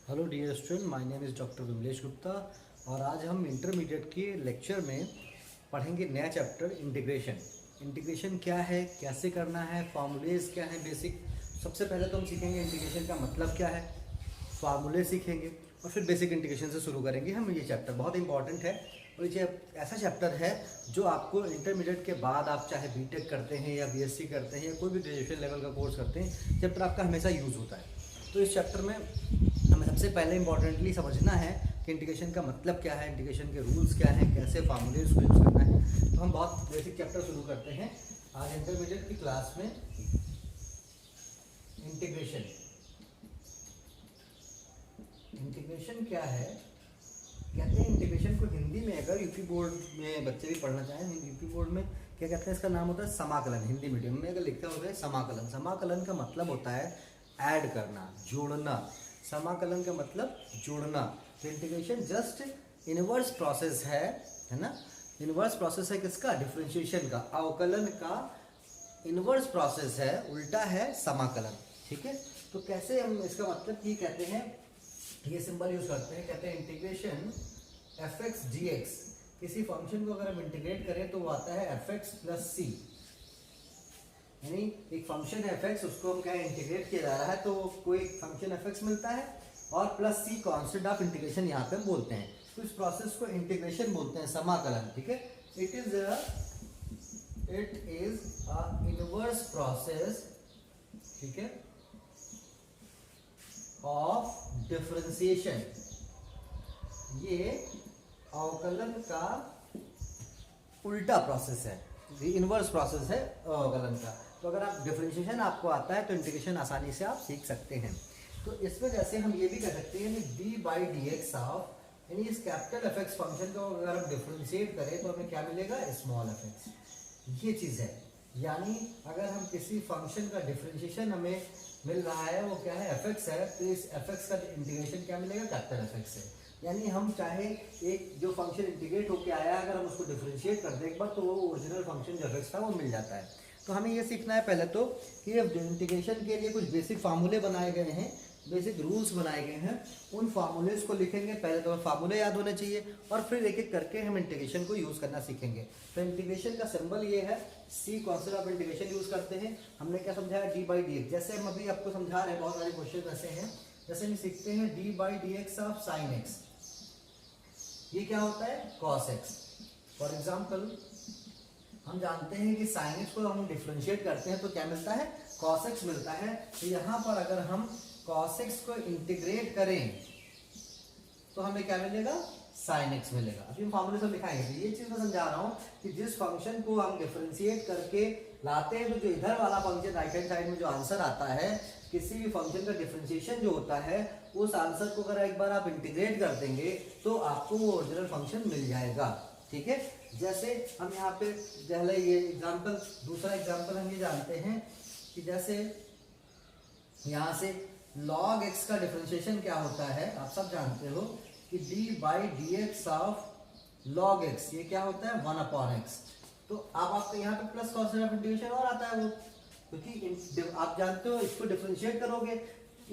Hello dear student, my name is doctor Vimlesh Gupta. और आज हम इंटरमीडिएट के लेक्चर में पढ़ेंगे नया चैप्टर इंटीग्रेशन। इंटीग्रेशन क्या है, कैसे करना है, फार्मूलेज क्या है बेसिक। सबसे पहले तो हम सीखेंगे इंटीग्रेशन का मतलब क्या है, फार्मूले सीखेंगे और फिर बेसिक इंटीग्रेशन से शुरू करेंगे हम। ये चैप्टर बहुत इंपॉर्टेंट है और ये ऐसा चैप्टर है जो आपको इंटरमीडिएट के बाद, आप चाहे बीटेक करते हैं या बीएससी करते हैं या कोई भी ग्रेजुएशन लेवल का कोर्स करते हैं, चैप्टर आपका हमेशा यूज़ होता है। तो इस चैप्टर में हमें सबसे पहले इंपॉर्टेंटली समझना है कि इंटीग्रेशन का मतलब क्या है, इंटीग्रेशन के रूल्स क्या हैं, कैसे फार्मूलेज को यूज़ करना है। तो हम बहुत बेसिक चैप्टर शुरू करते हैं आज इंटरमीडिएट की क्लास में। इंटीग्रेशन इंटीग्रेशन क्या है, कहते हैं इंटीग्रेशन को हिंदी में, अगर यूपी बोर्ड में बच्चे भी पढ़ना चाहें, यूपी बोर्ड में क्या कहते हैं, इसका नाम होता है समाकलन। हिंदी मीडियम में अगर लिखते होते हैं समाकलन। समाकलन का मतलब होता है ऐड करना, जोड़ना। समाकलन का मतलब जोड़ना। तो इंटीग्रेशन जस्ट इनवर्स प्रोसेस है ना। इनवर्स प्रोसेस है किसका? डिफरेंशिएशन का। अवकलन का इनवर्स प्रोसेस है, उल्टा है समाकलन। ठीक है, तो कैसे हम इसका मतलब ये कहते हैं, ये सिंबल यूज करते हैं, कहते हैं integration F x d x. किसी फंक्शन को अगर हम इंटीग्रेट करें तो वो आता है एफ एक्स प्लस सी। यानी एक फंक्शन है एफ एक्स, उसको हम क्या इंटीग्रेट किया जा रहा है, तो कोई फंक्शन एफ एक्स मिलता है और plus c constant of integration यहाँ पे हम बोलते हैं। तो इस प्रोसेस को इंटीग्रेशन बोलते हैं, समाकलन। ठीक है, it is a inverse process, ठीक है, ऑफ डिफरेंशिएशन। ये अवकलन का उल्टा प्रोसेस है, इनवर्स प्रोसेस है अवकलन का। तो अगर आप डिफरेंशिएशन आपको आता है तो इंटीग्रेशन आसानी से आप सीख सकते हैं। तो इसमें जैसे हम ये भी कर सकते हैं, D by D x of, यानी इस कैपिटल एफ एक्स फंक्शन को अगर हम डिफरेंशिएट करें तो हमें क्या मिलेगा? Small F x. ये चीज़ है, यानी अगर हम किसी फंक्शन का डिफरेंशिएशन हमें मिल रहा है, वो क्या है? एफ एक्स है, तो इस एफ एक्स का इंटीग्रेशन क्या मिलेगा? कैपिटल एफ एक्स है। यानी हम चाहे एक जो फंक्शन इंटीग्रेट होकर आया, अगर हम उसको डिफरेंशिएट कर दें एक बार, तो वो ओरिजिनल फंक्शन जो एफ एक्स था वो मिल जाता है। तो हमें ये सीखना है पहले तो कि इंटीग्रेशन के लिए कुछ बेसिक फार्मूले बनाए गए हैं, बेसिक रूल्स बनाए गए हैं। उन फार्मूलेज को लिखेंगे, पहले तो फार्मूले याद होने चाहिए और फिर एक एक करके हम इंटीग्रेशन को यूज़ करना सीखेंगे। तो इंटीग्रेशन का सिंबल ये है, सी कांस्टेंट ऑफ इंटीग्रेशन यूज़ करते हैं। हमने क्या समझाया? D by D x. जैसे हम अभी आपको समझा रहे हैं, बहुत सारे क्वेश्चन ऐसे हैं, जैसे हम सीखते हैं D by D x of sine x, ये क्या होता है? Cos x. फॉर एग्जाम्पल हम जानते हैं कि साइन एक्स को हम डिफरेंशिएट करते हैं तो क्या मिलता है? कॉस एक्स मिलता है। तो यहाँ पर अगर हम कॉस एक्स को इंटीग्रेट करें तो हमें क्या मिलेगा? साइन एक्स मिलेगा। अभी हम फॉर्मूले सब लिखाएंगे। तो ये चीज मैं समझा रहा हूँ कि जिस फंक्शन को हम डिफरेंशिएट करके लाते हैं, तो जो इधर वाला फंक्शन राइट हैंड साइड में जो आंसर आता है, किसी भी फंक्शन का डिफरेंशिएशन जो होता है, उस आंसर को अगर एक बार आप इंटीग्रेट कर देंगे तो आपको वो ओरिजिनल फंक्शन मिल जाएगा। ठीक है, जैसे हम यहाँ पे पहले ये एग्जाम्पल, दूसरा एग्जाम्पल हम ये जानते हैं कि जैसे यहाँ से log x का डिफरेंशिएशन क्या होता है, आप सब जानते हो कि d by D x of log x, ये क्या होता है? 1 अपॉन x। तो अब आपको यहाँ पे प्लस कांस्टेंट ऑफ इंटीग्रेशन और आता है वो, क्योंकि आप जानते हो इसको डिफरेंशिएट करोगे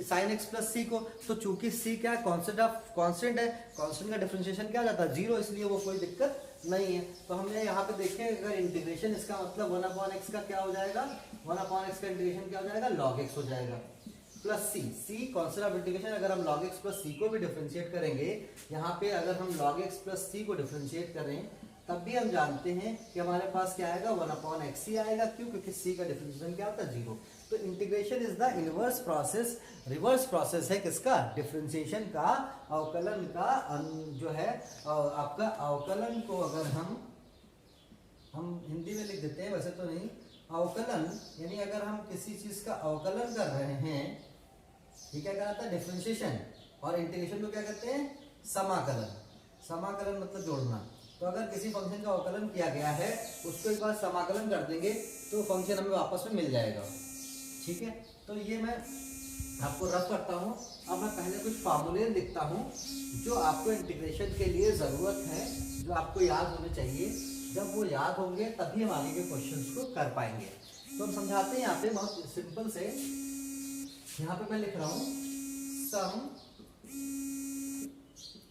साइन एक्स प्लस सी को, तो चूंकि सी क्या है? कांस्टेंट है, कांस्टेंट का डिफरेंशिएशन क्या आ जाता है? 0, इसलिए वो कोई दिक्कत नहीं है। तो हमने यहाँ पे देखें, अगर इंटीग्रेशन इसका मतलब 1 अपॉन एक्स का क्या हो जाएगा? 1 अपॉन एक्स का इंटीग्रेशन क्या हो जाएगा? log x हो जाएगा plus c constant of integration. अगर हम log x प्लस सी को भी डिफरेंशिएट करेंगे, यहाँ पे अगर हम log x प्लस सी को डिफरेंशिएट करें तब भी हम जानते हैं कि हमारे पास क्या आएगा? 1 अपॉन एक्स ही आएगा। क्यों? क्योंकि सी का डिफरेंशिएशन क्या होता है? 0। तो integration is the inverse process, reverse process है किसका? डिफरेंशिएशन का। अवकलन का जो है आपका अवकलन को अगर हम हिंदी में लिख देते हैं, वैसे तो नहीं, अवकलन यानी अगर हम किसी चीज का अवकलन कर रहे हैं, ये क्या कहलाता है? डिफरेंशिएशन। और इंटीग्रेशन को क्या कहते हैं? समाकलन। समाकलन मतलब जोड़ना। तो अगर किसी फंक्शन का अवकलन किया गया है, उसको एक बार समाकलन कर देंगे तो फंक्शन हमें वापस में मिल जाएगा। ठीक है, तो ये मैं आपको रफ करता हूँ। अब मैं पहले कुछ फार्मूले लिखता हूँ जो आपको इंटीग्रेशन के लिए ज़रूरत है, जो आपको याद होने चाहिए। जब वो याद होंगे तभी हम आगे के क्वेश्चंस को कर पाएंगे। तो हम समझाते हैं यहाँ पे बहुत सिंपल से। यहाँ पे मैं लिख रहा हूँ सम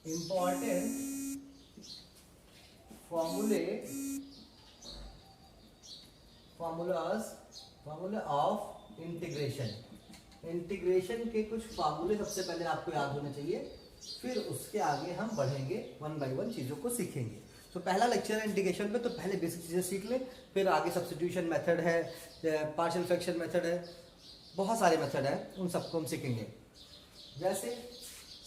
इम्पॉर्टेंट फॉर्मूले ऑफ इंटीग्रेशन के कुछ फार्मूले सबसे पहले आपको याद होने चाहिए, फिर उसके आगे हम बढ़ेंगे, वन बाय वन चीज़ों को सीखेंगे। तो पहला लेक्चर है इंटीग्रेशन पे, तो पहले बेसिक चीज़ें सीख लें, फिर आगे सब्स्टिट्यूशन मेथड है, पार्शियल फ्रैक्शन मेथड है, बहुत सारे मेथड है, उन सबको हम सीखेंगे। जैसे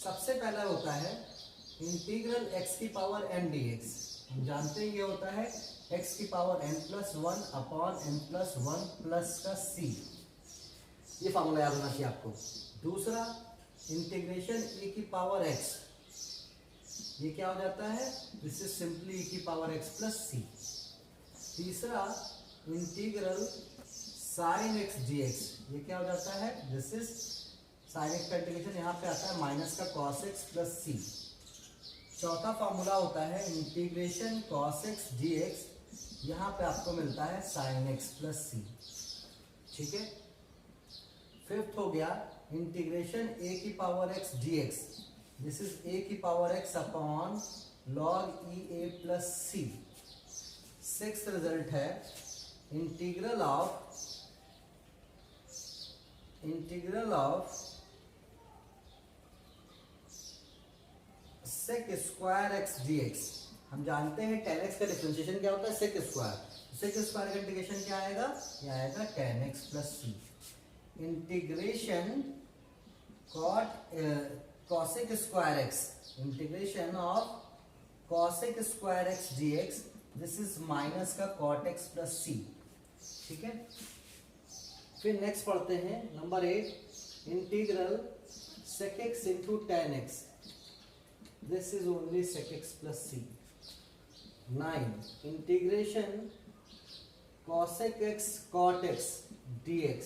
सबसे पहला होता है इंटीग्रल x की पावर n dx। हम जानते हैं ये होता है x की power n+1 upon n+1 plus का c। ये फार्मूला याद होना चाहिए आपको। दूसरा इंटीग्रेशन e की पावर x, ये क्या हो जाता है, दिस इज सिंपली e की पावर x प्लस c। तीसरा इंटीग्रल sin x dx, ये क्या हो जाता है, दिस इज sin x का इंटीग्रेशन यहाँ पे आता है माइनस का cos x प्लस c। चौथा फार्मूला होता है इंटीग्रेशन cos x dx, यहाँ पे आपको मिलता है sin x प्लस c। ठीक है। फिफ्थ हो गया इंटीग्रेशन a की power x dx, this is a की power x upon log e a plus c। Sixth result है integral of sec square x dx। हम जानते हैं tan x का डिफरेंशिएशन क्या होता है, sec स्क्वायर। sec स्क्वायर का इंटीग्रेशन क्या आएगा, ये आएगा tan x plus c। Integration cosec square x, integration of cosec square x dx, this is minus का cot x प्लस c। ठीक है। फिर नेक्स्ट पढ़ते हैं number 8, integral sec x into tan x, this is only sec x plus c। 9 integration cosec x cot x dx,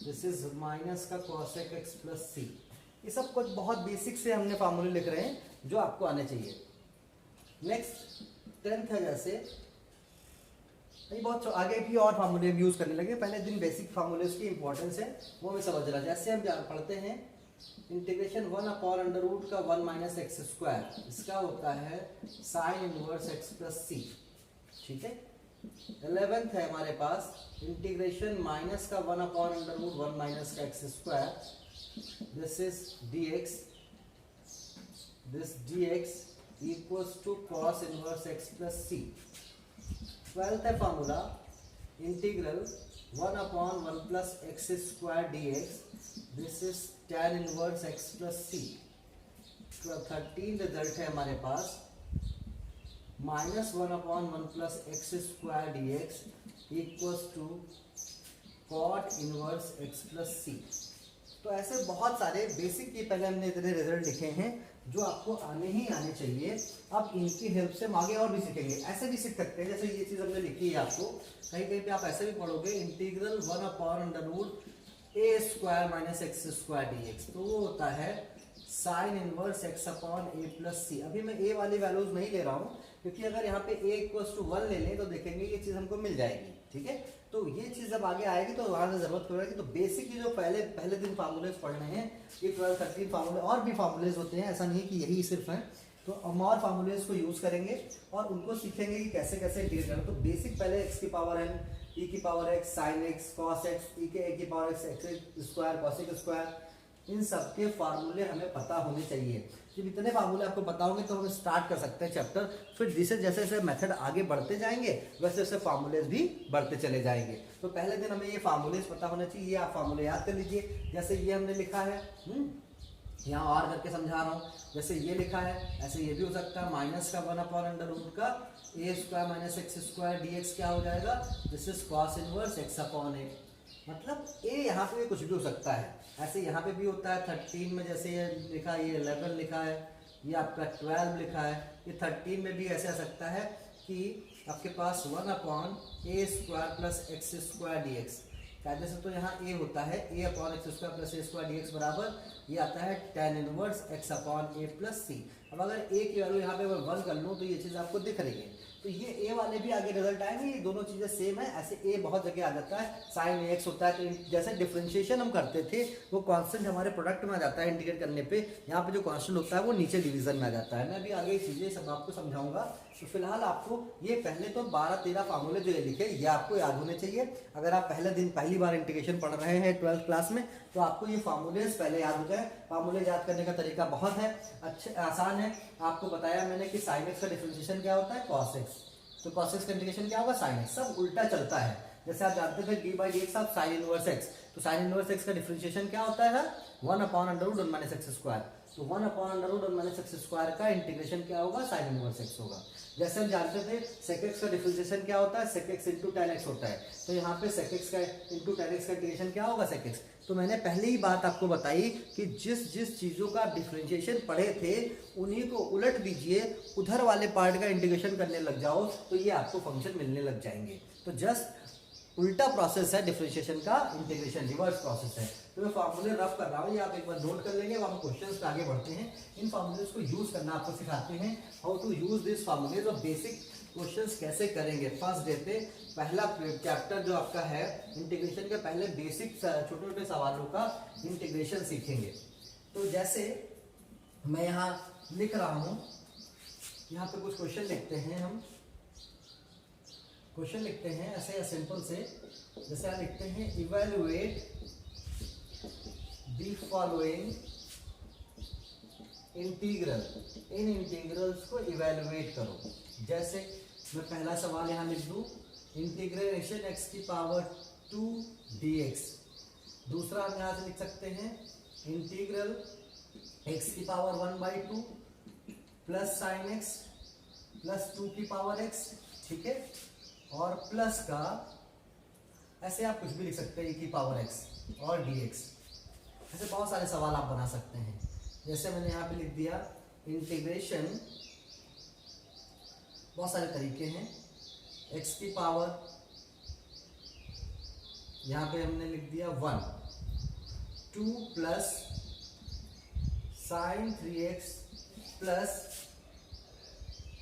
this is minus का cosec x plus c। ये सब कुछ बहुत बेसिक से हमने फार्मूले लिख रहे हैं जो आपको आने चाहिए। नेक्स्ट 10th है, जैसे बहुत आगे भी और फार्मूले यूज करने लगे, पहले दिन बेसिक फार्मूले की इंपॉर्टेंस है वो मैं समझ रहा। जैसे हम पढ़ते हैं इंटीग्रेशन 1 अपॉन अंडर रूट का 1 माइनस एक्स स्क्वायर, इसका होता है साइन इनवर्स एक्स प्लस सी। ठीक है। 11th है हमारे पास इंटीग्रेशन माइनस का 1 अपॉन अंडर रूट 1 माइनस का x square, this is dx, this dx equals to cos inverse x plus C. 12th है formula integral 1 upon 1 plus x square dx, this is tan inverse x plus c। 13 result है हमारे पास minus 1 upon 1 plus x square dx equals to cot inverse x plus c। तो ऐसे बहुत सारे basic ये पहले हमने इतने रिजल्ट लिखे हैं जो आपको आने ही आने चाहिए। अब इनकी हेल्प से हम आगे और भी सीखेंगे। ऐसे भी सीख सकते हैं, जैसे ये चीज़ हमने लिखी है आपको, कहीं कहीं पे आप ऐसे भी पढ़ोगे integral 1 upon under root A square minus x square dx, तो वो होता है साइन इनवर्स x अपॉन ए प्लस सी। अभी मैं ए वाली वैल्यूज नहीं ले रहा हूँ, क्योंकि अगर यहाँ पे a इक्वल्स टू 1 ले लें तो देखेंगे ये चीज़ हमको मिल जाएगी। ठीक है। तो ये चीज़ जब आगे आएगी तो वहाँ से जरूरत पड़ेगी। तो बेसिक जो पहले दिन फार्मूलेज पढ़ने हैं, ये 12-13 फार्मूले और भी फार्मूलेज होते हैं, ऐसा नहीं कि यही सिर्फ हैं। तो हम और फार्मूलेज को यूज़ करेंगे और उनको सीखेंगे कि कैसे कैसे इंटीग्रेट करना। तो बेसिक पहले x की पावर n, e की power x, sin x, cos x, e के a की power x, x square, cos square, इन सब के फार्मूले हमें पता होने चाहिए। जब इतने फार्मूले आपको पता होंगे तो हम स्टार्ट कर सकते हैं चैप्टर। फिर जैसे जैसे मेथड आगे बढ़ते जाएंगे वैसे वैसे फार्मूलेज भी बढ़ते चले जाएंगे। तो पहले दिन हमें ये फार्मूलेज पता होना चाहिए, ये आप फार्मूले याद कर लीजिए। जैसे ये हमने लिखा है, यहाँ और करके समझा रहा हूँ, जैसे ये लिखा है ऐसे ये भी हो सकता है, माइनस का 1 अपॉन अंडर रूट का a square minus x square dx क्या हो जाएगा, this is cos inverse x upon a. मतलब a यहाँ पे भी कुछ भी हो सकता है। ऐसे यहाँ पे भी होता है 13 में, जैसे ये लिखा है, ये 11 लिखा है, ये आपका 12 लिखा है, ये 13 में भी ऐसे आ सकता है कि आपके पास 1 upon a square plus x square dx। कायदे से तो यहाँ a होता है a upon x square plus a square dx बराबर ये आता है tan इनवर्स x अपॉन ए प्लस सी। अब अगर a की वैल्यू यहाँ पे 1 कर लूँ तो ये चीज़ आपको दिख रही है। तो ये ए वाले भी आगे रिजल्ट आएंगे, ये दोनों चीजें सेम है। ऐसे ए बहुत जगह आ जाता है, साइन एक्स होता है, तो जैसे डिफरेंशिएशन हम करते थे वो कांस्टेंट हमारे प्रोडक्ट में आ जाता है इंटीग्रेट करने पे, यहाँ पे जो कांस्टेंट होता है वो नीचे डिवीजन में आ जाता है। मैं अभी आगे चीजें सब आपको समझाऊंगा। तो फिलहाल आपको ये पहले तो 12-13 फार्मूले जो ये लिखे ये आपको याद होने चाहिए। अगर आप पहली बार इंटीग्रेशन पढ़ रहे हैं 12th क्लास में तो आपको ये फार्मूले पहले याद हो जाए। फार्मूले याद करने का तरीका बहुत है, अच्छे आसान है। आपको बताया मैंने कि साइन एक्स का डिफरेंशिएशन क्या होता है, कॉस एक्स, तो कॉस एक्स का इंटीग्रेशन क्या होगा, साइन एक्स। सब उल्टा चलता है, जैसे आप जानते थे डी बाई डी एक्स आप साइन इनवर्स एक्स, तो साइन इनवर्स एक्स का डिफरेंशिएशन क्या होता है 1/√1 - x²। तो 1/√1 - x² का इंटीग्रेशन क्या होगा, साइन इनवर्स एक्स होगा। जैसे हम जानते थे sec x का डिफरेंशिएशन क्या होता है, sec x into tan x होता है, तो यहाँ पे sec x का इंटू tan x का इंटीग्रेशन क्या होगा, sec x। तो मैंने पहले ही बात आपको बताई कि जिस चीजों का आप डिफरेंशिएशन पढ़े थे उन्हीं को उलट दीजिए, उधर वाले पार्ट का इंटीग्रेशन करने लग जाओ तो ये आपको फंक्शन मिलने लग जाएंगे। तो जस्ट उल्टा प्रोसेस है डिफरेंशिएशन का, इंटीग्रेशन रिवर्स प्रोसेस है। तो मैं फार्मूले रफ कर रहा हूँ, ये आप एक बार नोट कर लेंगे। अब हम क्वेश्चंस पे आगे बढ़ते हैं। इन फार्मूलेस को यूज करना आपको सिखाते हैं, how to use this formulas और बेसिक क्वेश्चंस कैसे करेंगे। फर्स्ट डे पे पहला चैप्टर जो आपका है इंटीग्रेशन के, पहले बेसिक छोटे छोटे सवालों का इंटीग्रेशन सीखेंगे। तो जैसे मैं यहाँ लिख रहा हूँ, यहाँ पे कुछ क्वेश्चन लिखते हैं, हम क्वेश्चन लिखते हैं ऐसे सिंपल से, जैसे आप लिखते हैं evaluate the following integral, in integrals को इवेलुएट करो। जैसे मैं पहला सवाल यहाँ लिख दूँ, इंटीग्रेशन x की पावर 2 dx। दूसरा हम यहाँ से लिख सकते हैं इंटीग्रल x की power 1/2 plus sign x plus 2 की पावर x, ठीक है। और प्लस का ऐसे आप कुछ भी लिख सकते हैं e की पावर x और dx। ऐसे बहुत सारे सवाल आप बना सकते हैं। जैसे मैंने यहाँ पे लिख दिया इंटीग्रेशन, बहुत सारे तरीके हैं, x की पावर यहाँ पे हमने लिख दिया 1, 2 plus sign 3x plus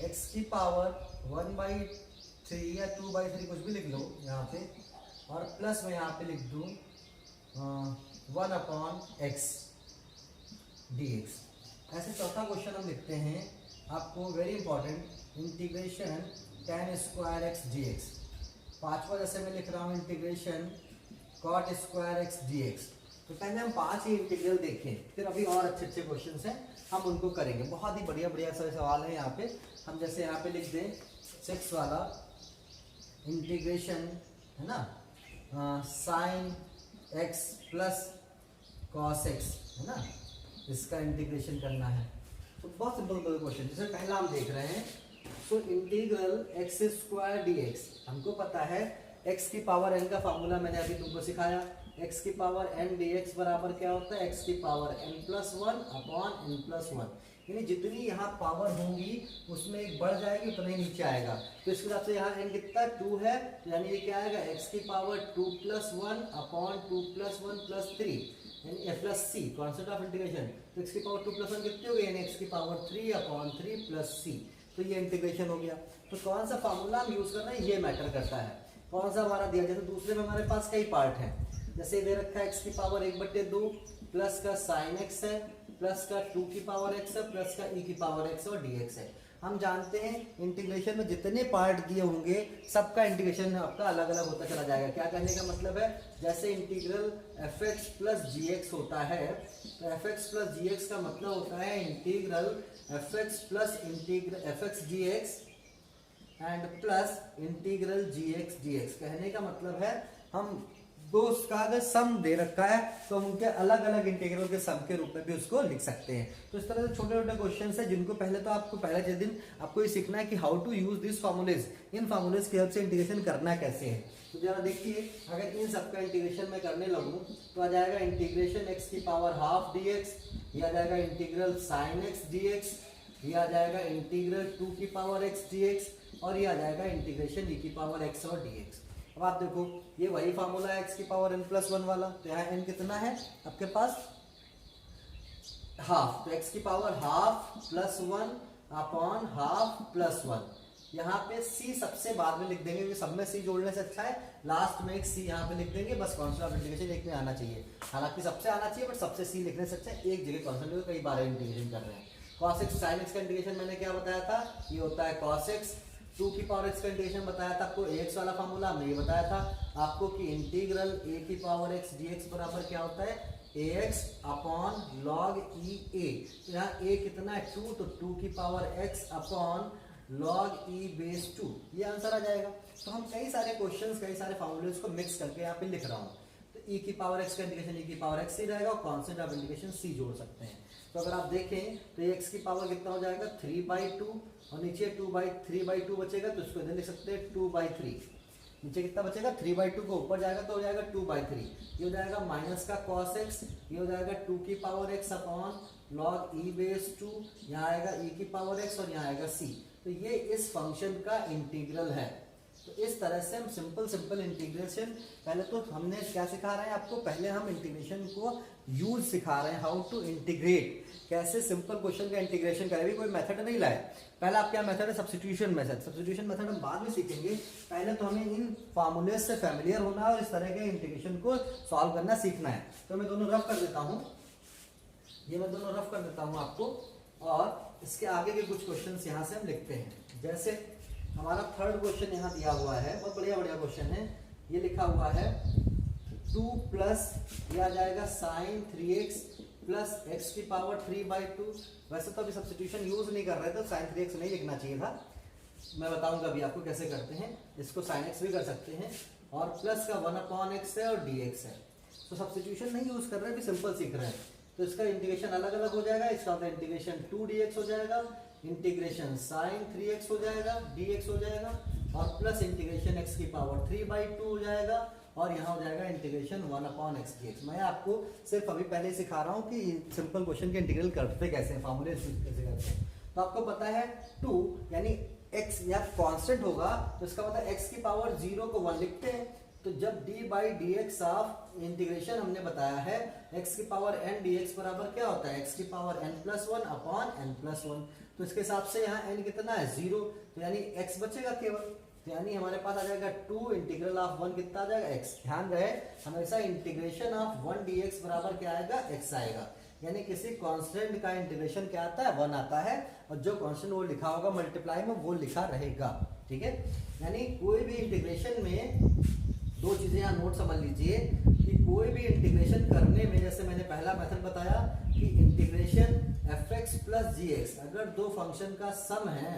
x की पावर 1/3 या 2/3 कुछ भी लिख लो यहाँ पे, और प्लस मैं यहाँ पे लिख दूँ 1/x dx। ऐसे चौथा क्वेश्चन हम लिखते हैं आपको very important, integration tan² x dx। पांचवा जैसे मैं लिख रहा हूँ इंटीग्रेशन cot² x dx। तो पहले हम 5 ही इंटीग्रल देखें, फिर अभी और अच्छे अच्छे क्वेश्चन हैं हम उनको करेंगे। बहुत ही बढ़िया बढ़िया सारे सवाल हैं यहाँ पे। हम जैसे यहाँ पे लिख दें 6 वाला इंटीग्रेशन है ना, sine x plus cos x है ना, इसका इंटीग्रेशन करना है। तो बहुत सिंपल क्वेश्चन, जैसे पहला हम देख रहे हैं, सो इंटीग्रल x² dx। हमको पता है x की पावर n का फार्मूला मैंने अभी तुमको सिखाया, x की पावर n dx बराबर क्या होता है, x की पावर n+1/n+1। यानी जितनी यहाँ पावर होंगी उसमें एक बढ़ जाएगी उतना ही नीचे आएगा। तो इसके हिसाब से यहाँ n कितना 2 है, तो यानी ये क्या आएगा x की पावर 2+1/2+1+3 यानी f+c, कॉन्सेप्ट ऑफ इंटीग्रेशन। तो x की पावर 2+1 कितनी हो गई, यानी x की पावर 3/3+c। तो ये इंटीग्रेशन हो गया। तो कौन सा फार्मूला हम यूज कर रहे हैं ये मैटर करता है, कौन सा हमारा दिया। जैसे दूसरे में हमारे पास कई पार्ट हैं, जैसे दे रखा है x की पावर 1/2 प्लस का साइन x है प्लस का 2 की पावर x है प्लस का e की पावर x और dx है। हम जानते हैं इंटीग्रेशन में जितने पार्ट दिए होंगे सबका इंटीग्रेशन आपका अलग अलग होता चला जाएगा। क्या कहने का मतलब है, जैसे इंटीग्रल fx प्लस gx होता है, तो fx प्लस gx का मतलब होता है integral fx plus fx gx and plus integral gx dx। कहने का मतलब है हम दो उसका अगर सम दे रखा है तो हम उनके अलग अलग इंटीग्रल के सम के रूप में भी उसको लिख सकते हैं। तो इस तरह से छोटे छोटे क्वेश्चंस हैं जिनको पहले तो आपको पहले दिन आपको ये सीखना है कि how to use this formulas, इन फार्मूलेज की हेल्प से इंटीग्रेशन करना कैसे है। तो जरा देखिए, अगर इन सबका इंटीग्रेशन में करने लगूँ तो आ जाएगा इंटीग्रेशन x की पावर ½ dx, ये आ जाएगा इंटीग्रल साइन x dx, ये आ जाएगा इंटीग्रल 2 की पावर x dx, और ये आ जाएगा इंटीग्रेशन e की पावर x और dx। अब आप देखो ये वही फार्मूला है x की पावर n+1 वाला, तो यहाँ n कितना है आपके पास हाफ, तो x की पावर ½ + 1/½ + 1, यहाँ पे सी सबसे बाद में लिख देंगे क्योंकि सब में सी जोड़ने से अच्छा है, लास्ट में एक सी यहाँ पे लिख देंगे, बस कांस्टेंट ऑफ इंटीग्रेशन एक में आना चाहिए, हालांकि सबसे आना चाहिए बट सबसे सी लिखने से अच्छा है एक जगह कांस्टेंट, कई बार इंटीग्रेशन कर रहे हैं। cos x sin x का इंटीग्रेशन मैंने क्या बताया था, ये होता है cos x, 2 की पावर x का इंटीग्रेशन बताया था आपको, ax वाला फार्मूला हमने ये बताया था आपको कि इंटीग्रल a की पावर x dx बराबर क्या होता है, ax upon log e a। तो यहाँ a कितना है 2, तो 2 की power x upon log e base 2, ये आंसर आ जाएगा। तो हम कई सारे क्वेश्चंस कई सारे फॉर्मूलेस को मिक्स करके यहाँ पे लिख रहा हूँ। तो e की पावर x का इंटीग्रेशन e की पावर x ही रहेगा और कांस्टेंट ऑफ इंटीग्रेशन c जोड़ सकते हैं। तो अगर आप देखें तो ये x की पावर कितना हो जाएगा 3/2 और नीचे 3/2 बचेगा, तो इसको इधर लिख सकते हैं 2/3। नीचे कितना बचेगा 3/2 को ऊपर जाएगा तो हो जाएगा 2/3, ये हो जाएगा माइनस का cos x, ये हो जाएगा 2 की power x upon log e base 2, यहाँ आएगा e की पावर x और यहाँ आएगा c। तो ये इस फंक्शन का इंटीग्रल है। तो इस तरह से हम सिंपल इंटीग्रेशन, पहले तो हमने क्या सिखा रहे हैं आपको, पहले हम इंटीग्रेशन को यूज सिखा रहे हैं, हाउ टू इंटीग्रेट, कैसे सिंपल क्वेश्चन का इंटीग्रेशन करें। भी कोई मेथड नहीं लाए, पहले आपका मेथड है सब्स्टिट्यूशन मेथड। सब्स्टिट्यूशन मेथड हम बाद में सीखेंगे, पहले तो हमें इन फार्मूले से फैमिलियर होना है और इस तरह के इंटीग्रेशन को सॉल्व करना सीखना है। तो मैं दोनों रफ कर देता हूँ, ये मैं दोनों रफ कर देता हूँ आपको, और इसके आगे के कुछ क्वेश्चंस यहाँ से हम लिखते हैं। जैसे हमारा थर्ड क्वेश्चन यहाँ दिया हुआ है, बहुत बढ़िया क्वेश्चन है, ये लिखा हुआ है 2 प्लस ये आ जाएगा साइन 3x प्लस x की पावर 3/2। वैसे तो अभी सब्स्टिट्यूशन यूज नहीं कर रहे थे, साइन 3x नहीं लिखना चाहिए था, मैं बताऊंगा अभी आपको कैसे करते हैं। इसको साइन x भी कर सकते हैं, और प्लस का 1/x है और dx है। तो सब्स्टिट्यूशन नहीं यूज कर रहे, अभी सिंपल सीख रहे हैं। तो इसका इंटीग्रेशन अलग अलग हो जाएगा, इसका होता है इंटीग्रेशन 2dx हो जाएगा, इंटीग्रेशन साइन 3x हो जाएगा, dx हो जाएगा, और प्लस इंटीग्रेशन x की पावर 3/2 हो जाएगा, और यहाँ हो जाएगा इंटीग्रेशन 1/x dx। मैं आपको सिर्फ अभी पहले सिखा रहा हूँ कि सिंपल क्वेश्चन के इंटीग्रल करते कैसे हैं, फार्मूले कैसे करते हैं। तो आपको पता है 2 यानी x या कांस्टेंट होगा, तो इसका मतलब x की पावर 0 को 1 लिखते हैं। तो जब d/dx ऑफ इंटीग्रेशन हमने बताया है x की पावर n dx बराबर क्या होता है, x की पावर n+1 अपॉन n+1। तो इसके हिसाब से यहाँ n कितना है 0, तो यानी x बचेगा केवल, तो यानी हमारे पास आ जाएगा 2 इंटीग्रल ऑफ 1 कितना आ जाएगा x। ध्यान रहे हमेशा इंटीग्रेशन ऑफ 1 dx बराबर क्या आएगा x आएगा, यानी किसी कांस्टेंट का इंटीग्रेशन क्या आता है 1 आता है, और जो कांस्टेंट वो लिखा होगा मल्टीप्लाई में वो लिखा रहेगा। ठीक है, यानी कोई भी इंटीग्रेशन में दो चीजें यहाँ नोट समझ लीजिए कि कोई भी इंटीग्रेशन करने में, जैसे मैंने पहला मेथड बताया कि इंटीग्रेशन fx प्लस gx, अगर दो फंक्शन का सम है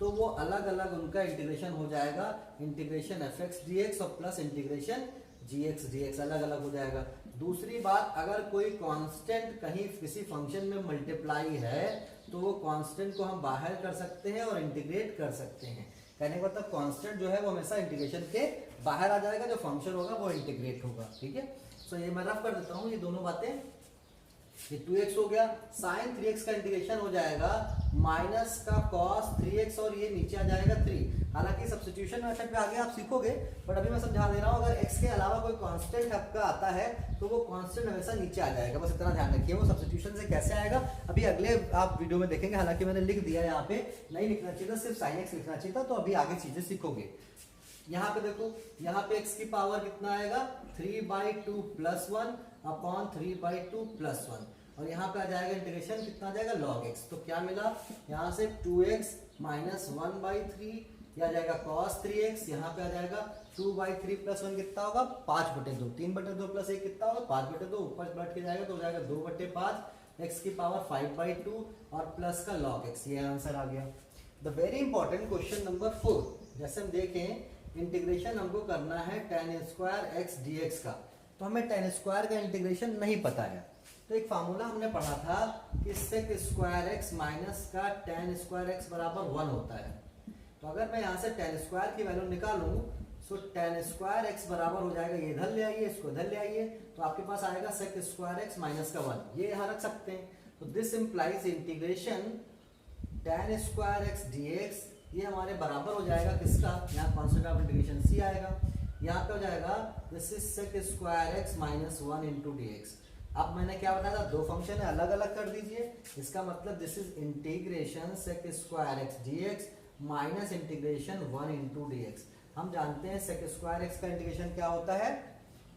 तो वो अलग अलग उनका इंटीग्रेशन हो जाएगा, इंटीग्रेशन fx dx और प्लस इंटीग्रेशन gx dx अलग अलग हो जाएगा। दूसरी बात, अगर कोई कांस्टेंट कहीं किसी फंक्शन में मल्टीप्लाई है तो वो कांस्टेंट को हम बाहर कर सकते हैं और इंटीग्रेट कर सकते हैं। कहने का मतलब कांस्टेंट जो है वो हमेशा इंटीग्रेशन के बाहर आ जाएगा, जो फंक्शन होगा वो इंटीग्रेट होगा। ठीक है, सो ये मैं रफ कर देता हूँ ये दोनों बातें। ये 2x हो गया, साइन 3x का इंटीग्रेशन हो जाएगा माइनस का cos 3x, और ये नीचे आ जाएगा 3। हालांकि सब्स्टिट्यूशन मेथड पे आगे आप सीखोगे, बट अभी मैं समझा दे रहा हूँ, अगर x के अलावा कोई कांस्टेंट आपका आता है तो वो कांस्टेंट हमेशा नीचे आ जाएगा, बस इतना ध्यान रखिए। वो सब्स्टिट्यूशन से कैसे आएगा अभी अगले आप वीडियो में देखेंगे, हालांकि मैंने लिख दिया यहाँ पे, नहीं लिखना चाहिए था, सिर्फ साइन x लिखना चाहिए था, तो अभी आगे चीजें सीखोगे। यहाँ पे देखो, यहाँ पे x की पावर कितना आएगा 3/2 प्लस 1 अपॉन 3/2 प्लस 1, और यहाँ पे आ जाएगा इंटीग्रेशन कितना आ जाएगा log x। तो क्या मिला यहाँ से 2x माइनस 1/3, यह आ जाएगा cos 3x, यहाँ पे आ जाएगा 2/3 प्लस 1 कितना होगा 5/2, 3/2 प्लस 1 कितना होगा 5/2, ऊपर पलट के जाएगा तो हो जाएगा 2/5, x की पावर 5/2 और प्लस का log x, ये आंसर आ गया। The very important question number 4, जैसे हम देखें इंटीग्रेशन हमको करना है tan² x dx का, तो हमें tan² का इंटीग्रेशन नहीं पता है। तो एक फार्मूला हमने पढ़ा था कि sec² x माइनस का tan² x बराबर 1 होता है। तो अगर मैं यहाँ से tan² की वैल्यू निकालूं तो tan² x बराबर हो जाएगा, ये इधर ले आइए, इसको इधर ले आइए, तो आपके पास आएगा sec² x माइनस का 1, ये यहाँ रख सकते हैं। तो this implies integration tan² x dx, ये हमारे बराबर हो जाएगा किसका, यहाँ कांस्टेंट ऑफ इंटीग्रेशन c आएगा, यहाँ पे हो जाएगा this is sec² x minus 1 into dx। अब मैंने क्या बताया था, दो फंक्शन है अलग अलग कर दीजिए, इसका मतलब this is integration sec² x dx minus integration 1 into D x. हम जानते हैं सेक स्क्वायर एक्स का इंटीग्रेशन क्या होता है,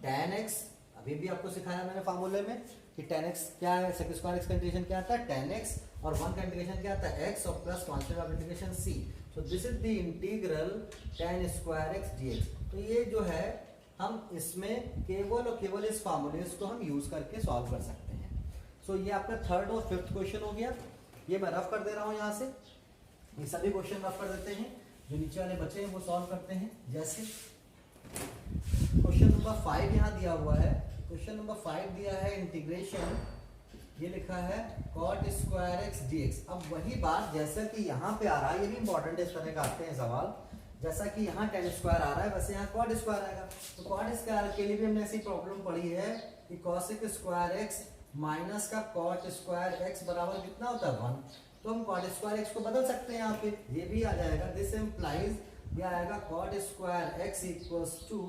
tan x। अभी भी आपको सिखाया मैंने फार्मूले में कि tan x क्या है, सेक स्क्वायर एक्स का इंटीग्रेशन क्या आता है tan x, और 1 का इंटीग्रेशन क्या आता है x, और plus constant of integration c। So this is the integral tan square x dx। तो ये जो है हम इसमें केवल और केवल इस फार्मूले को हम यूज करके सॉल्व कर सकते हैं। सो ये आपका थर्ड और फिफ्थ क्वेश्चन हो गया। ये मैं रफ कर दे रहा हूँ यहाँ से, ये सभी क्वेश्चन रफ कर देते हैं, जो नीचे वाले बचे हैं वो सॉल्व करते हैं। जैसे क्वेश्चन नंबर 5 यहाँ दिया हुआ है। क्वेश्चन नंबर 5 दिया है इंटीग्रेशन, ये लिखा है cot स्क्वायर एक्स dx। अब वही बात जैसा कि यहाँ पे आ रहा है, ये भी इंपॉर्टेंट है, इस तरह का आते हैं सवाल। जैसा कि यहाँ tan स्क्वायर आ रहा है वैसे यहाँ cot स्क्वायर आएगा। तो cot स्क्वायर के लिए भी हमने ऐसी प्रॉब्लम पढ़ी है कि cosec स्क्वायर एक्स माइनस का cot स्क्वायर एक्स बराबर कितना होता है 1। तो हम cot स्क्वायर एक्स को बदल सकते हैं यहाँ पे, ये भी आ जाएगा। दिस इम्प्लाइज ये आएगा cot square x equals to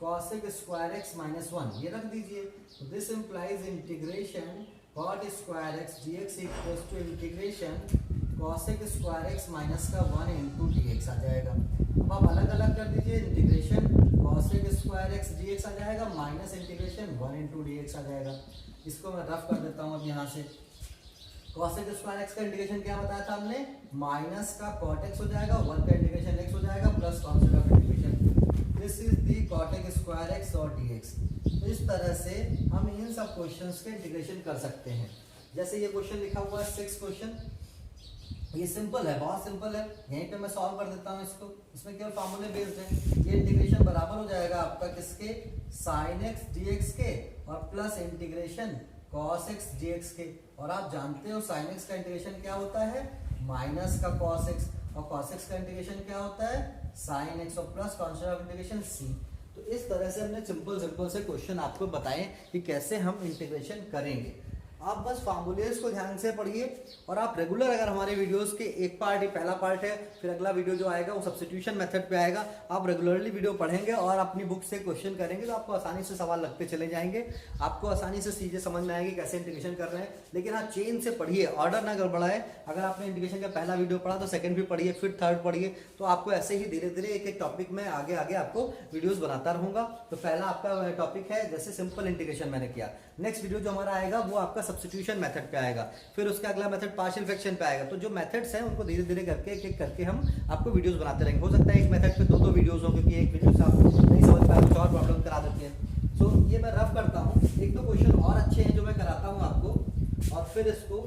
cosec square x minus 1, ये रख दीजिए। तो this implies integration cot square x dx equals to integration cosec square x minus का 1 इंटू dx आ जाएगा। अब आप अलग अलग कर दीजिए, integration cosec square x dx आ जाएगा माइनस इंटीग्रेशन 1 इंटू dx आ जाएगा। इसको मैं रफ कर देता हूँ अब यहाँ से। cosec स्क्वायर एक्स का इंटीग्रेशन क्या बताया था हमने, माइनस का cot x हो जाएगा, 1 का इंटीग्रेशन x हो जाएगा, plus constant of integration. This is the cotec square x और dx। तो इस तरह से हम इन सब क्वेश्चंस के इंटीग्रेशन कर सकते हैं। जैसे ये क्वेश्चन लिखा हुआ है 6 क्वेश्चन, ये सिंपल है, बहुत सिंपल है, यहीं पे मैं सॉल्व कर देता हूँ इसको। इसमें केवल फार्मूले बेस्ड है। ये इंटीग्रेशन बराबर हो जाएगा आपका किसके, sin x dx के, और plus integration cos x dx के। और आप जानते हो sin x का इंटीग्रेशन क्या होता है, माइनस का cos x, और cos x का इंटीग्रेशन क्या होता है sin x, और plus constant of integration c। तो इस तरह से हमने सिंपल से क्वेश्चन आपको बताएं कि कैसे हम इंटीग्रेशन करेंगे। आप बस फार्मूलेस को ध्यान से पढ़िए, और आप रेगुलर अगर हमारे वीडियोस के एक पार्ट ही पहला पार्ट है, फिर अगला वीडियो जो आएगा वो सब्स्टिट्यूशन मेथड पे आएगा। आप रेगुलरली वीडियो पढ़ेंगे और अपनी बुक से क्वेश्चन करेंगे तो आपको आसानी से सवाल लगते चले जाएंगे, आपको आसानी से चीजें समझ में आएगी कैसे इंटीग्रेशन कर रहे हैं। लेकिन हाँ, चेन से पढ़िए, ऑर्डर ना गड़बड़ाए। अगर आपने इंटीग्रेशन का पहला वीडियो पढ़ा तो सेकंड भी पढ़िए, फिर थर्ड पढ़िए। तो आपको ऐसे ही धीरे धीरे एक एक टॉपिक में आगे आगे आपको वीडियोस बनाता रहूंगा। तो पहला आपका टॉपिक है जैसे सिंपल इंटीग्रेशन मैंने किया। नेक्स्ट वीडियो जो हमारा आएगा वो आपका सब्स्टिट्यूशन मेथड पे आएगा, फिर उसका अगला मेथड पार्शियल फ्रैक्शन पे आएगा। तो जो मेथड्स हैं उनको धीरे धीरे करके एक एक करके हम आपको वीडियोस बनाते रहेंगे। हो सकता है एक मेथड पे दो वीडियोस हो, क्योंकि एक वीडियो से आप नहीं समझ पाए कुछ और प्रॉब्लम करा देते हैं। सो ये मैं रफ करता हूँ, एक दो क्वेश्चन और अच्छे हैं जो मैं कराता हूँ आपको, और फिर इसको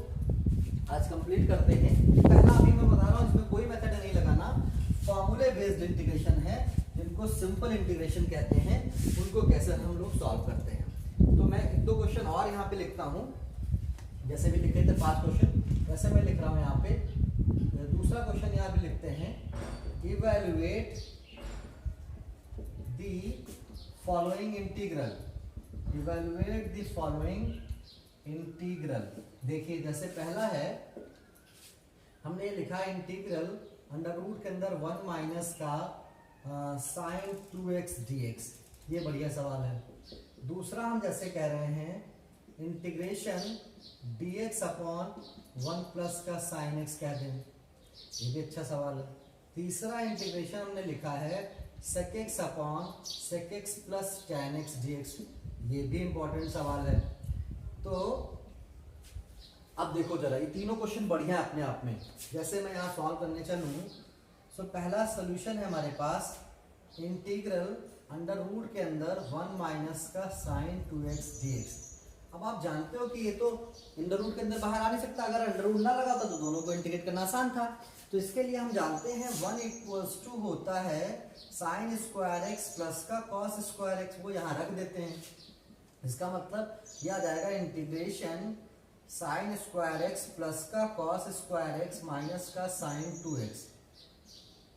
आज कंप्लीट करते हैं। पहला अभी मैं बता रहा हूँ, इसमें कोई मेथड नहीं लगाना, फॉर्मूले बेस्ड इंटीग्रेशन है, जिनको सिंपल इंटीग्रेशन कहते हैं, उनको कैसे हम लोग सॉल्व करते हैं। तो मैं एक दो क्वेश्चन और यहाँ पे लिखता हूँ, जैसे भी लिखे थे 5 क्वेश्चन, वैसे मैं लिख रहा हूँ यहाँ पे। दूसरा क्वेश्चन यहाँ पे लिखते हैं, evaluate the following integral, evaluate the following integral. देखिए जैसे पहला है, हमने ये लिखा इंटीग्रल अंडर रूट के अंदर 1 माइनस का sin 2x dx, ये बढ़िया सवाल है। दूसरा हम जैसे कह रहे हैं इंटीग्रेशन dx अपॉन 1 प्लस का sin x कह दें, ये भी अच्छा सवाल है। तीसरा इंटीग्रेशन हमने लिखा है sec x upon sec x plus tan x dx, ये भी इंपॉर्टेंट सवाल है। तो अब देखो जरा, ये तीनों क्वेश्चन बढ़िया है अपने आप में। जैसे मैं यहाँ सॉल्व करने चलूँ, सो पहला सोल्यूशन है हमारे पास इंटीग्रल अंडर रूट के अंदर 1 माइनस का sin 2x dx। अब आप जानते हो कि ये तो अंडर रूट के अंदर बाहर आ नहीं सकता, अगर अंडर रूट ना लगाता तो दोनों को इंटीग्रेट करना आसान था। तो इसके लिए हम जानते हैं 1 इक्वल्स टू होता है sin स्क्वायर एक्स प्लस का cos स्क्वायर एक्स, वो यहाँ रख देते हैं। इसका मतलब यह आ जाएगा integration sin square x plus का cos स्क्वायर एक्स माइनस का sin 2x,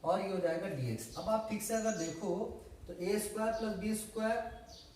और ये हो जाएगा dx। अब आप ठीक से अगर देखो तो a square plus b square,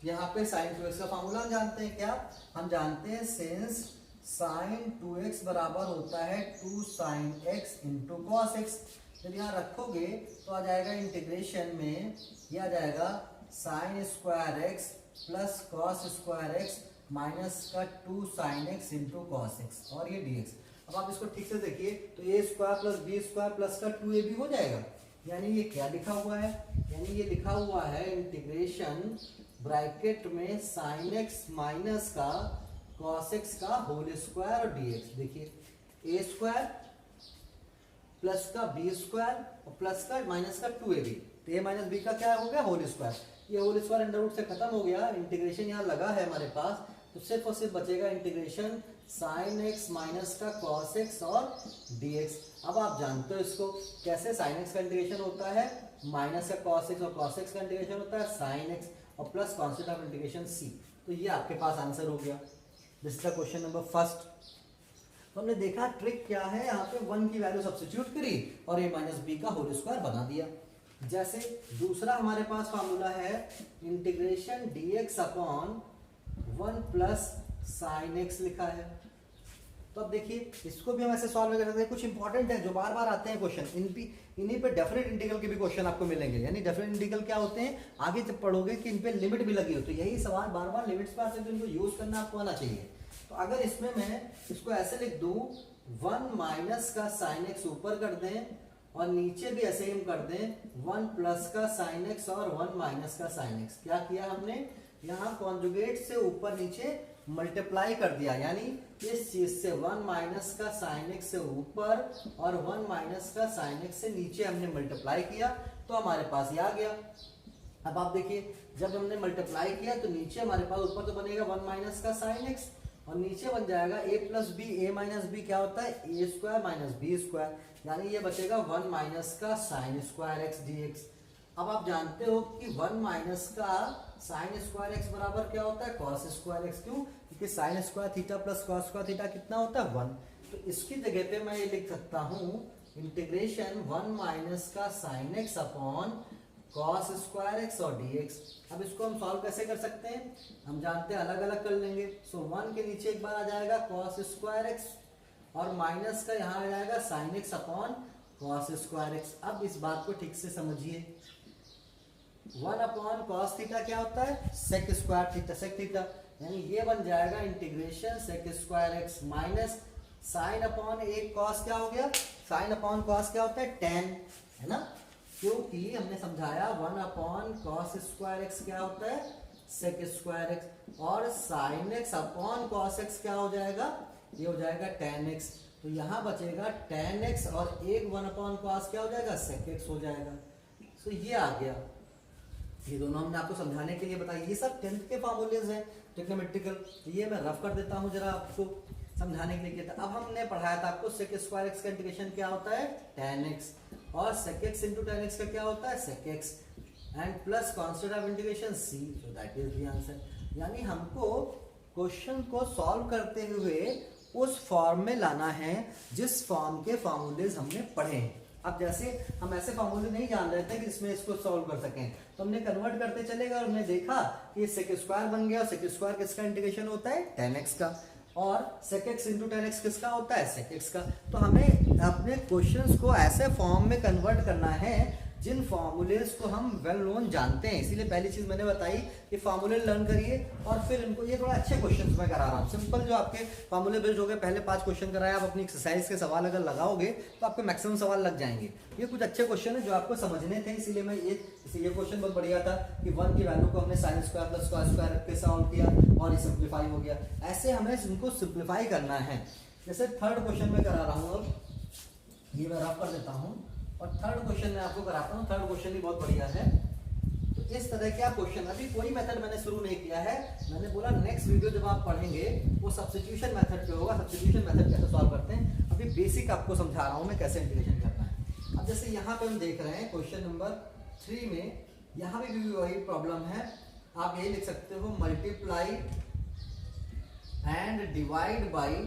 यहाँ पे sin 2x का फार्मूला हम जानते हैं क्या, हम जानते हैं सिंस sin 2x बराबर होता है 2 sin x into cos x। जब यहाँ रखोगे तो आ जाएगा इंटीग्रेशन में, ये आ जाएगा sin square x plus cos square x minus का 2 sin x into cos x, और ये dx। अब आप इसको ठीक से देखिए तो a square plus b square plus का 2ab हो जाएगा। यानी ये क्या लिखा हुआ है, यानी ये लिखा हुआ है इंटीग्रेशन ब्रैकेट में साइन एक्स माइनस का कॉस एक्स का होल स्क्वायर और dx। देखिए ए स्क्वायर प्लस का बी स्क्वायर और प्लस का माइनस का 2ab, तो ए माइनस बी का क्या हो गया होल स्क्वायर। ये होल स्क्वायर अंडर रूट से खत्म हो गया, इंटीग्रेशन यहाँ लगा है हमारे पास, तो सिर्फ और सिर्फ बचेगा इंटीग्रेशन साइन एक्स माइनस का कॉस एक्स और dx। अब आप जानते हो इसको कैसे, साइन एक्स का इंटीग्रेशन होता है माइनस का कॉस एक्स और कॉस एक्स का इंटीग्रेशन होता है साइन एक्स और plus constant of integration c। तो ये आपके पास आंसर हो गया। This is the question number first. तो हमने देखा ट्रिक क्या है, यहाँ पे 1 की वैल्यू सब्स्टिट्यूट करी और a माइनस बी का होल स्क्वायर बना दिया। जैसे दूसरा हमारे पास फॉर्मूला है integration dx upon 1 plus sine x लिखा है। तो अब देखिए इसको भी हम ऐसे सॉल्व कर सकते हैं। कुछ इंपॉर्टेंट है जो बार बार आते हैं क्वेश्चन, इन्हीं पे डेफिनेट इंटीग्रल के भी क्वेश्चन आपको मिलेंगे। यानी डेफिनेट इंटीग्रल क्या होते हैं, आगे जब पढ़ोगे कि इन पे लिमिट भी लगी हो, तो यही सवाल बार बार लिमिट्स पे आते हैं, तो इनको यूज करना आपको आना चाहिए। तो अगर इसमें मैं इसको ऐसे लिख दूं 1 माइनस का साइन एक्स ऊपर कर दें और नीचे भी ऐसे ही हम कर दें 1 प्लस का साइन एक्स और 1 माइनस का साइन एक्स। क्या किया हमने, यहाँ कॉन्जुगेट से ऊपर नीचे मल्टीप्लाई कर दिया, यानी इस चीज से 1 माइनस का साइन एक्स से ऊपर और 1 माइनस का साइन एक्स से नीचे हमने मल्टीप्लाई किया, तो हमारे पास ये आ गया। अब आप देखिए जब हमने मल्टीप्लाई किया तो नीचे हमारे पास, ऊपर तो बनेगा 1 माइनस का साइन एक्स और नीचे बन जाएगा a plus b. A minus b क्या होता है, a square minus b square, यानी ये बचेगा 1 माइनस का साइन स्क्वायर एक्स dx। अब आप जानते हो कि 1 माइनस का साइन स्क्वायर एक्स बराबर क्या होता है, कॉस स्क्वायर एक्स। क्यों, क्योंकि sine square theta plus cos square theta कितना होता है 1। तो इसकी जगह पे मैं ये लिख सकता हूँ इंटीग्रेशन 1 माइनस का sine x upon cos square x और dx। अब इसको हम सॉल्व कैसे कर सकते हैं, हम जानते हैं अलग अलग कर लेंगे। सो 1 के नीचे एक बार आ जाएगा कॉस स्क्वायर एक्स और माइनस का यहाँ आ जाएगा sine x upon cos square x. अब इस बात को ठीक से समझिए, 1 अपॉन कॉस थीटा क्या होता है, sec square theta, sec theta, यानी ये बन जाएगा integration sec square x minus sine upon एक कॉस क्या हो गया, साइन अपॉन कॉस क्या होता है tan, है ना, क्योंकि हमने समझाया 1 अपॉन कॉस स्क्वायर एक्स क्या होता है सेक स्क्वायर एक्स और sine x upon cos x क्या हो जाएगा, ये हो जाएगा tan x। तो यहाँ बचेगा tan x और एक 1 अपॉन कॉस क्या हो जाएगा सेक एक्स हो जाएगा। तो ये आ गया, ये दोनों हमने आपको समझाने के लिए बताया। ये सब 10th के फॉर्मूलेज हैं ट्रिग्नोमेट्रिकल, ये मैं रफ कर देता हूँ जरा आपको समझाने के लिए। अब हमने पढ़ाया था आपको सेक स्क्वायर एक्स का इंटीग्रेशन क्या होता है tan x और sec x into tan x का क्या होता है sec x and plus constant of integration c, so that is the answer. यानी हमको क्वेश्चन को सॉल्व करते हुए उस फॉर्म में लाना है जिस फॉर्म के फॉर्मूलेज हमने पढ़े हैं। अब जैसे हम ऐसे फॉर्मूले नहीं जान रहे थे कि इसमें इसको सॉल्व कर सकें, तो हमने कन्वर्ट करते चलेगा और हमने देखा कि sec स्क्वायर बन गया और sec स्क्वायर किसका इंटीग्रेशन होता है tan x का और sec x into tan x किसका होता है sec x का। तो हमें अपने क्वेश्चंस को ऐसे फॉर्म में कन्वर्ट करना है जिन फॉर्मूलेज को हम वेल नोन जानते हैं। इसीलिए पहली चीज मैंने बताई कि फॉर्मूले लर्न करिए और फिर इनको, ये थोड़ा अच्छे क्वेश्चंस मैं करा रहा हूँ, सिंपल जो आपके फॉर्मूले बेस्ड हो गए, पहले 5 क्वेश्चन कराए, आप अपनी एक्सरसाइज के सवाल अगर लगाओगे तो आपके मैक्सिमम सवाल लग जाएंगे। ये कुछ अच्छे क्वेश्चन है जो आपको समझने थे, इसीलिए मैं ये क्वेश्चन बहुत बढ़िया था कि 1 की वैल्यू को हमने sine square plus cos square पे सॉल्व किया और ये सिंप्लीफाई हो गया। ऐसे हमें इनको सिंप्लीफाई करना है। जैसे थर्ड क्वेश्चन में करा रहा हूँ, अब ये मैं रफ कर देता हूँ और थर्ड क्वेश्चन मैं आपको कराता हूँ। थर्ड क्वेश्चन भी बहुत बढ़िया है। तो इस तरह के क्वेश्चन, अभी कोई मेथड मैंने शुरू नहीं किया है, मैंने बोला नेक्स्ट वीडियो जब आप पढ़ेंगे वो सब्स्टिट्यूशन मेथड पे होगा, सब्स्टिट्यूशन मेथड कैसे सॉल्व करते हैं। अभी बेसिक आपको समझा रहा हूँ मैं कैसे इंटीग्रेशन करना है। अब जैसे यहाँ पे हम देख रहे हैं क्वेश्चन नंबर 3 में, यहाँ पे भी वही प्रॉब्लम है। आप ये लिख सकते हो multiply and divide by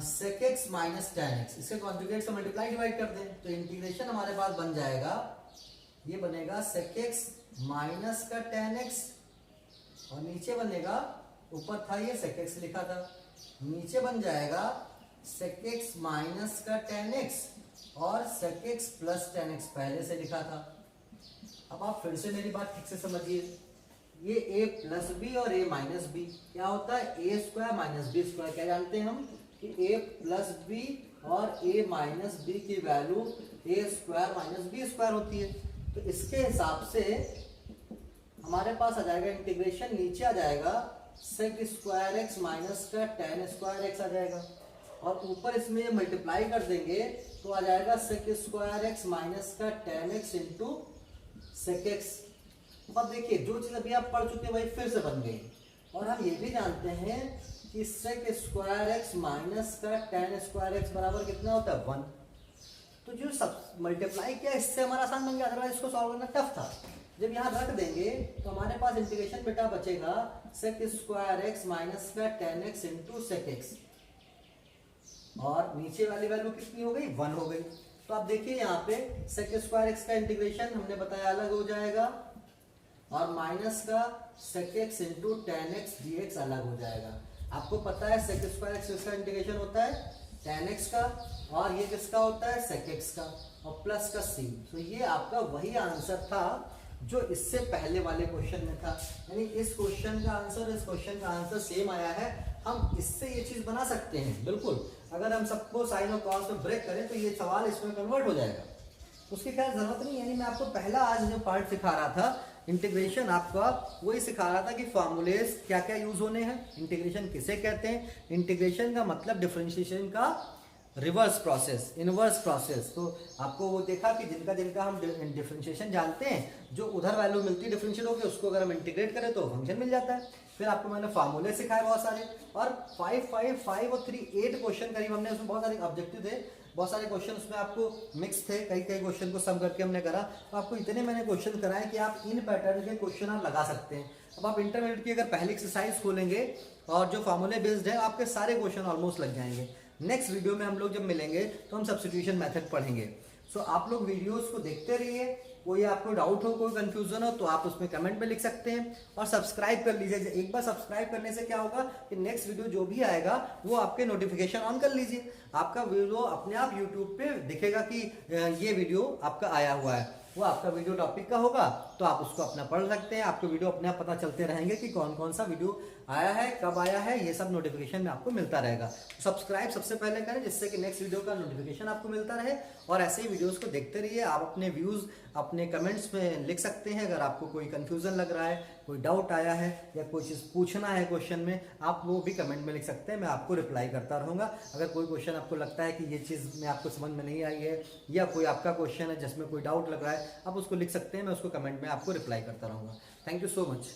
sec x minus tan x, इसके कॉन्जुगेट से मल्टीप्लाई डिवाइड कर दें तो इंटीग्रेशन हमारे पास बन जाएगा, ये बनेगा sec x माइनस का tan x और नीचे बनेगा, ऊपर था ये sec x लिखा था, नीचे बन जाएगा sec x माइनस का tan x और sec x plus tan x पहले से लिखा था। अब आप फिर से मेरी बात ठीक से समझिए, ये a प्लस बी और a माइनस बी क्या होता है, a square minus b square. क्या जानते हैं हम कि a प्लस बी और a माइनस बी की value a square minus b square होती है। तो इसके हिसाब से हमारे पास आ जाएगा इंटीग्रेशन, नीचे आ जाएगा सेक स्क्वायर एक्स माइनस का टेन स्क्वायर एक्स आ जाएगा, और ऊपर इसमें मल्टीप्लाई कर देंगे तो आ जाएगा सेक स्क्वायर एक्स माइनस का tan x into sec x. अब देखिए जो चीज अभी आप पढ़ चुके हैं वही फिर से बन गई, और हम ये भी जानते हैं कि सेक स्क्वायर एक्स माइनस का टेन स्क्वायर एक्स बराबर कितना होता है, 1। तो जो सब मल्टीप्लाई किया इससे हमारा आसान बन गया, अदरवाइज इसको सॉल्व करना टफ था। जब यहाँ रख देंगे तो हमारे पास इंटीग्रेशन बेटा बचेगा सेक स्क्वायर एक्स माइनस का tan x into sec x, और नीचे वाली वैल्यू कितनी हो गई, 1 हो गई। तो आप देखिए यहाँ पे सेक स्क्वायर एक्स का इंटीग्रेशन हमने बताया अलग हो जाएगा, और माइनस का sec x into tan x d x अलग हो जाएगा। आपको पता है सेक स्क्वायर एक्स का इंटीग्रेशन होता है टेन एक्स का, और ये किसका होता है, सेक एक्स का, और प्लस का सी। तो ये आपका वही आंसर था जो इससे पहले वाले क्वेश्चन में था, यानी इस क्वेश्चन का आंसर इस क्वेश्चन का आंसर सेम आया है। हम इससे ये चीज बना सकते हैं बिल्कुल, अगर हम सबको साइन और कॉस में ब्रेक करें तो ये सवाल इसमें कन्वर्ट हो जाएगा, उसकी खैर जरूरत नहीं। यानी मैं आपको पहला आज जो पार्ट सिखा रहा था इंटीग्रेशन, आपका वही सिखा रहा था कि फॉर्मूलेज क्या क्या यूज होने हैं, इंटीग्रेशन किसे कहते हैं। इंटीग्रेशन का मतलब डिफरेंशिएशन का रिवर्स प्रोसेस, इनवर्स प्रोसेस। तो आपको वो देखा कि जिनका जिनका हम डिफरेंशिएशन जानते हैं, जो उधर वैल्यू मिलती है डिफरेंशियल होकर, उसको अगर हम इंटीग्रेट करें तो फंक्शन मिल जाता है। फिर आपको मैंने फार्मूले सिखाए बहुत सारे, और 5 और 3 8 क्वेश्चन करीब हमने, उसमें बहुत सारे ऑब्जेक्टिव थे, बहुत सारे क्वेश्चन उसमें आपको मिक्स थे, कई कई क्वेश्चन को सम करके हमने करा। तो आपको इतने मैंने क्वेश्चन कराए कि आप इन पैटर्न के क्वेश्चन आप लगा सकते हैं। अब आप इंटरमीडिएट की अगर पहली एक्सरसाइज खोलेंगे और जो फार्मूले बेस्ड है, आपके सारे क्वेश्चन ऑलमोस्ट लग जाएंगे। नेक्स्ट वीडियो में हम लोग जब मिलेंगे तो हम सब्स्टिट्यूशन मेथड पढ़ेंगे। सो आप लोग वीडियोस को देखते रहिए, कोई आपको डाउट हो, कोई कंफ्यूजन हो तो आप उसमें कमेंट में लिख सकते हैं, और सब्सक्राइब कर लीजिए। एक बार सब्सक्राइब करने से क्या होगा कि नेक्स्ट वीडियो जो भी आएगा वो आपके नोटिफिकेशन ऑन कर लीजिए, आपका वीडियो अपने आप यूट्यूब पे दिखेगा कि ये वीडियो आपका आया हुआ है। वो आपका वीडियो टॉपिक का होगा तो आप उसको अपना पढ़ सकते हैं, आपको वीडियो अपने आप पता चलते रहेंगे कि कौन कौन सा वीडियो आया है, कब आया है, ये सब नोटिफिकेशन में आपको मिलता रहेगा। तो सब्सक्राइब सबसे पहले करें जिससे कि नेक्स्ट वीडियो का नोटिफिकेशन आपको मिलता रहे, और ऐसे ही वीडियोस को देखते रहिए। आप अपने व्यूज अपने कमेंट्स में लिख सकते हैं, अगर आपको कोई कंफ्यूजन लग रहा है, कोई डाउट आया है, या कोई चीज़ पूछना है क्वेश्चन में, आप वो भी कमेंट में लिख सकते हैं, मैं आपको रिप्लाई करता रहूँगा। अगर कोई क्वेश्चन आपको लगता है कि ये चीज़ में आपको समझ में नहीं आई है, या कोई आपका क्वेश्चन है जिसमें कोई डाउट लग रहा है, आप उसको लिख सकते हैं, मैं उसको कमेंट में आपको रिप्लाई करता रहूँगा। Thank you so much.